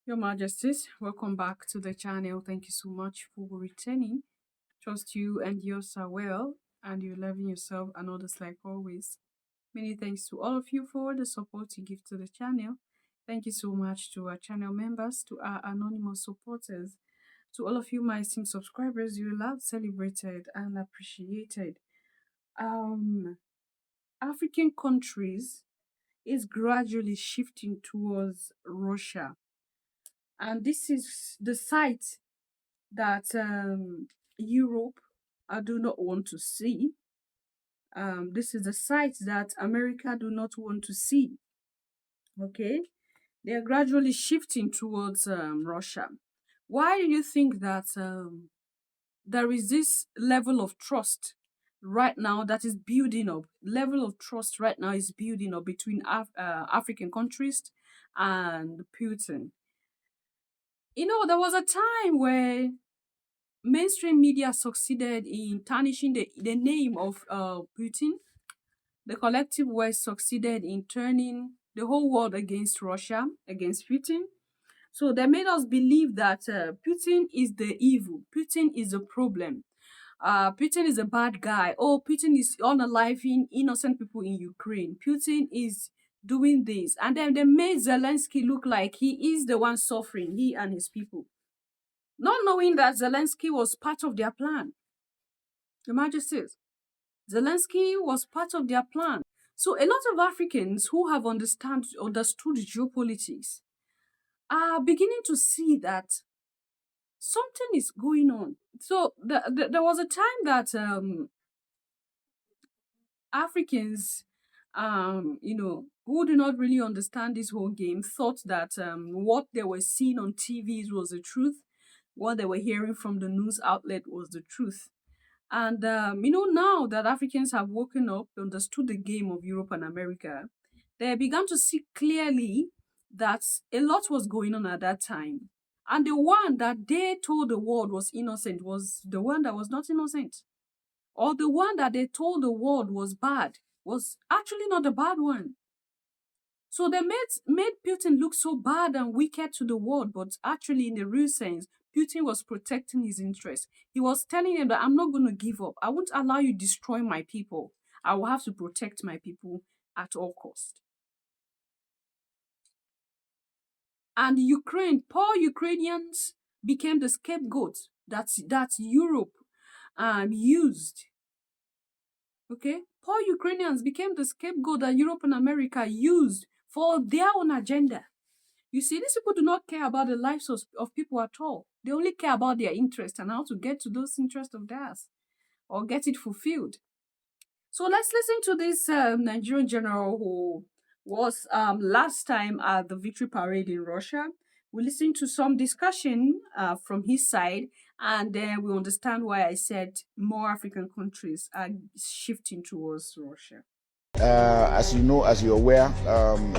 Your Majesties, welcome back to the channel. Thank you so much for returning. Trust you and yours are well, and you're loving yourself and others like always. Many thanks to all of you for the support you give to the channel. Thank you so much to our channel members, to our anonymous supporters, to all of you, my esteemed subscribers. You're loved, celebrated, and appreciated. Um, African countries is gradually shifting towards Russia, and this is the site that Europe do not want to see. This is the site that America do not want to see. Okay, they are gradually shifting towards Russia. Why do you think that there is this level of trust right now that is building up? Level of trust right now is building up between African countries and Putin. You know, there was a time where mainstream media succeeded in tarnishing the name of Putin. The collective West succeeded in turning the whole world against Russia, against Putin. So they made us believe that Putin is the evil, Putin is the problem, Putin is a bad guy. Oh, Putin is unaliving innocent people in Ukraine. Putin is doing this. And then they made Zelensky look like he is the one suffering, he and his people, not knowing that Zelensky was part of their plan. Your Majesties, Zelensky was part of their plan. So a lot of Africans who have understood geopolitics are beginning to see that something is going on. So there was a time that Africans, who do not really understand this whole game, thought that what they were seeing on TVs was the truth, what they were hearing from the news outlet was the truth. And, now that Africans have woken up, understood the game of Europe and America, they began to see clearly that a lot was going on at that time. And the one that they told the world was innocent was the one that was not innocent. Or the one that they told the world was bad was actually not the bad one. So they made Putin look so bad and wicked to the world, but actually, in the real sense, Putin was protecting his interests. He was telling them that I'm not going to give up. I won't allow you destroy my people. I will have to protect my people at all cost. And Ukraine, poor Ukrainians became the scapegoat that Europe used. Okay, poor Ukrainians became the scapegoat that Europe and America used for their own agenda. You see, these people do not care about the lives of people at all. They only care about their interest and how to get to those interests of theirs or get it fulfilled. So let's listen to this Nigerian general who was last time at the victory parade in Russia. We listened to some discussion from his side, and then we understand why I said more African countries are shifting towards Russia. As you know, as you're aware,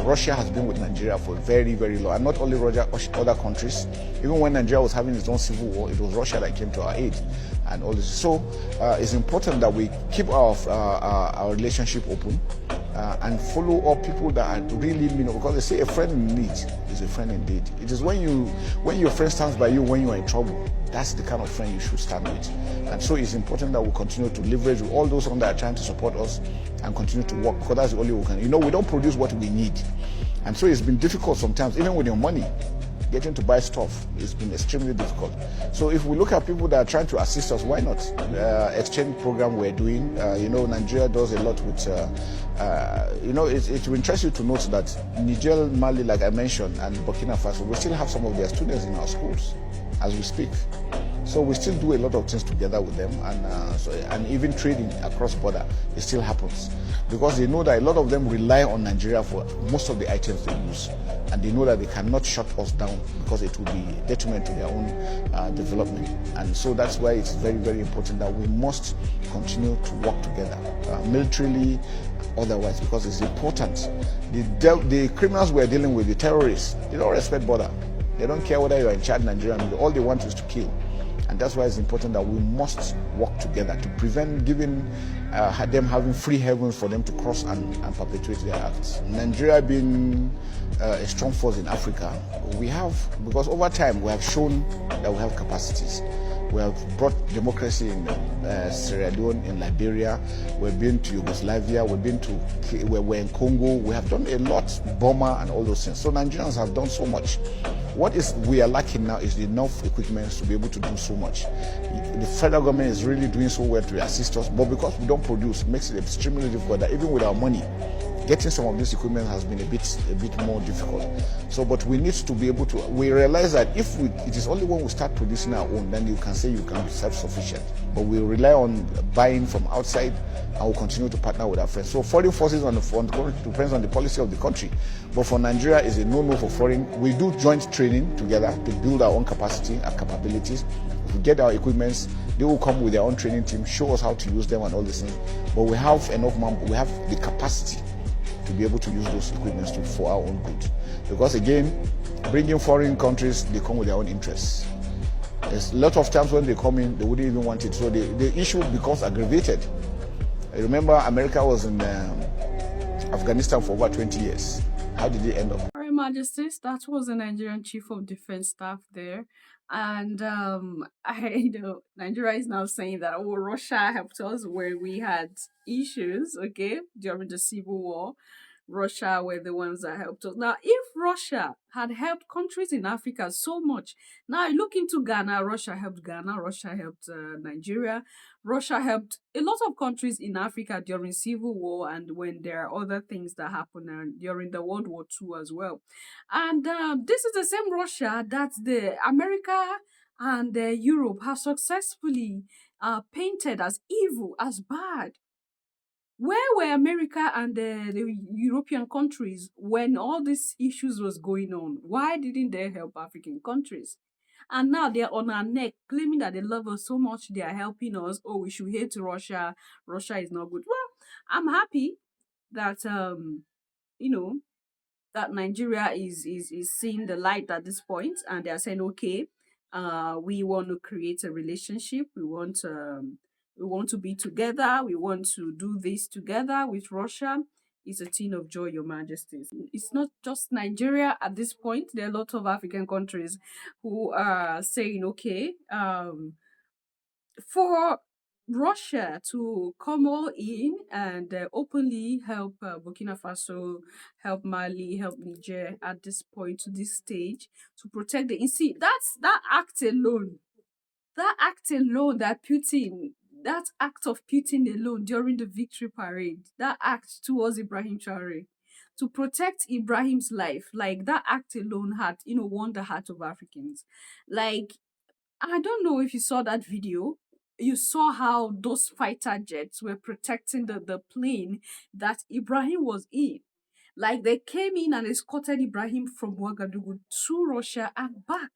Russia has been with Nigeria for very, very long. And not only Russia, other countries. Even when Nigeria was having its own civil war, it was Russia that came to our aid. And all this. So it's important that we keep our relationship open and follow up people that are really, because they say a friend in need is a friend indeed. It is when your friend stands by you when you are in trouble, that's the kind of friend you should stand with. And so it's important that we continue to leverage with all those that are trying to support us and continue to work, because that's the only way we can. We don't produce what we need. And so it's been difficult sometimes, even with your money. Getting to buy stuff has been extremely difficult. So if we look at people that are trying to assist us, why not? Exchange program we're doing, Nigeria does a lot with, it will interest you to note that Niger, Mali, like I mentioned, and Burkina Faso, we still have some of their students in our schools as we speak. So we still do a lot of things together with them, and even trading across border, it still happens, because they know that a lot of them rely on Nigeria for most of the items they use, and they know that they cannot shut us down because it will be detriment to their own development. And so that's why it's very, very important that we must continue to work together, militarily, otherwise, because it's important. The criminals we're dealing with, the terrorists, they don't respect border. They don't care whether you're in Chad, Nigeria, all they want is to kill. And that's why it's important that we must work together to prevent giving them having free heavens for them to cross and perpetuate their acts. Nigeria being a strong force in Africa, we have, because over time we have shown that we have capacities. We have brought democracy in Sierra Leone, in Liberia. We've been to Yugoslavia. We're in Congo. We have done a lot, Burma and all those things. So Nigerians have done so much. What we are lacking now is enough equipment to be able to do so much. The federal government is really doing so well to assist us, but because we don't produce, it makes it extremely difficult that even with our money, getting some of this equipment has been a bit more difficult. So, but we need to be able to. We realize that it is only when we start producing our own, then you can say you can be self-sufficient. But we rely on buying from outside, and we'll continue to partner with our friends. So, foreign forces on the depends on the policy of the country. But for Nigeria, is a no-no for foreign. We do joint training together to build our own capacity and capabilities. If we get our equipments, they will come with their own training team, show us how to use them and all these things. But we have enough we have the capacity to be able to use those equipments for our own good. Because again, bringing foreign countries, they come with their own interests. There's a lot of times when they come in, they wouldn't even want it. So the issue becomes aggravated. I remember America was in Afghanistan for over 20 years. How did it end up? Your Majesties, that was the Nigerian Chief of Defense Staff there. And I know Nigeria is now saying that, oh, Russia helped us where we had issues, okay, during the Civil War. Russia were the ones that helped us. Now, if Russia had helped countries in Africa so much, now look into Ghana. Russia helped Ghana. Russia helped Nigeria. Russia helped a lot of countries in Africa during Civil War and when there are other things that happened during the World War II as well. And this is the same Russia that the America and Europe have successfully painted as evil, as bad. Where were America and the European countries when all these issues was going on? Why didn't they help African countries? And now they're on our neck, claiming that they love us so much, they are helping us. Oh, we should hate Russia. Russia is not good. Well, I'm happy that you know, that Nigeria is seeing the light at this point, and they are saying, okay, we want to create a relationship. We want to be together. We want to do this together with Russia. It's a thing of joy, Your Majesties. It's not just Nigeria at this point. There are a lot of African countries who are saying, okay, for Russia to come all in and openly help Burkina Faso, help Mali, help Niger at this point, to this stage, to protect the. You see, that act alone, that act of Putin alone during the victory parade, that act towards Ibrahim Traore, to protect Ibrahim's life, like that act alone had, won the heart of Africans. Like, I don't know if you saw that video. You saw how those fighter jets were protecting the plane that Ibrahim was in. Like, they came in and escorted Ibrahim from Ouagadougou to Russia and back.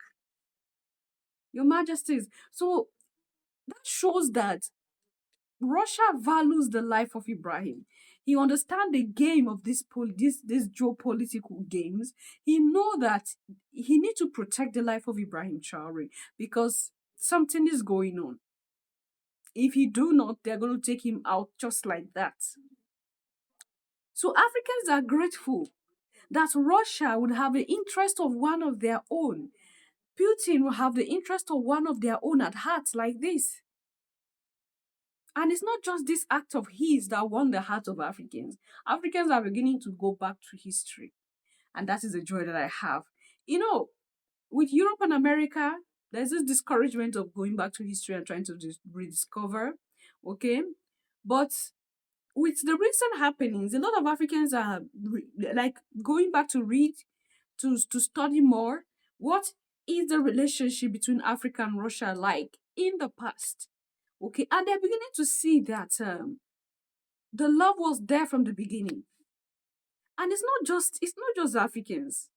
Your Majesties. So that shows that Russia values the life of Ibrahim. He understands the game of this geopolitical games. He know that he need to protect the life of Ibrahim Traore because something is going on. If he do not, they're going to take him out just like that. So Africans are grateful that Russia would have the interest of one of their own. Putin will have the interest of one of their own at heart like this. And it's not just this act of his that won the heart of Africans. Africans are beginning to go back to history. And that is the joy that I have. With Europe and America, there's this discouragement of going back to history and trying to rediscover. Okay? But with the recent happenings, a lot of Africans are like going back to read, to study more. What is the relationship between Africa and Russia like in the past? Okay, and they're beginning to see that the love was there from the beginning, and it's not just Africans,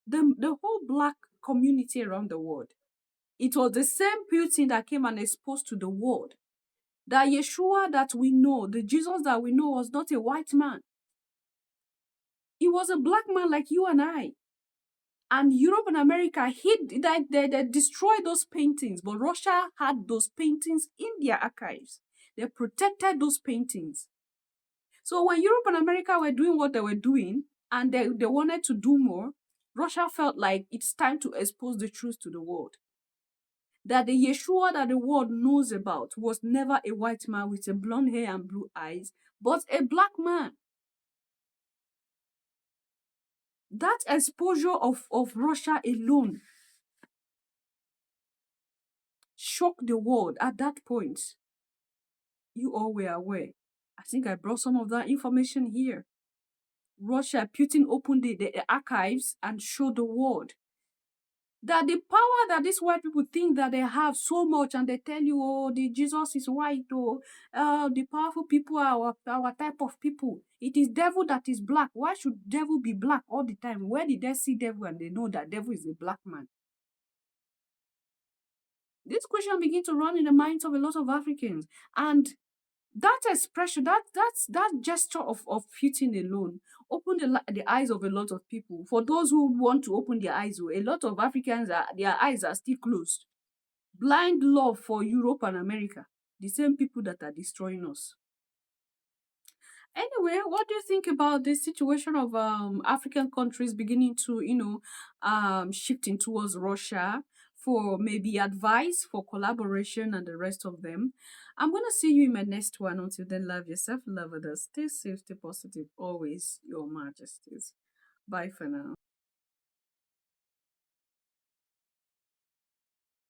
the whole black community around the world. It was the same Putin that came and exposed to the world that Yeshua that we know, the Jesus that we know, was not a white man. He was a black man like you and I. And Europe and America hid, they destroyed those paintings, but Russia had those paintings in their archives. They protected those paintings. So when Europe and America were doing what they were doing, and they wanted to do more, Russia felt like it's time to expose the truth to the world. That the Yeshua that the world knows about was never a white man with a blonde hair and blue eyes, but a black man. That exposure of Russia alone shocked the world at that point. You all were aware. I think I brought some of that information here. Russia, Putin opened the archives and showed the world that the power that these white people think that they have so much, and they tell you, oh, the Jesus is white, or the powerful people are our type of people. It is devil that is black. Why should devil be black all the time? Where did they see devil and they know that devil is a black man? This question begin to run in the minds of a lot of Africans. And that expression, that gesture of Putin alone opened the eyes of a lot of people. For those who want to open their eyes, a lot of Africans, their eyes are still closed. Blind love for Europe and America, the same people that are destroying us. Anyway, what do you think about this situation of African countries beginning to, shifting towards Russia for maybe advice, for collaboration, and the rest of them? I'm going to see you in my next one. Until then, love yourself, love others. Stay safe, stay positive. Always your majesties. Bye for now.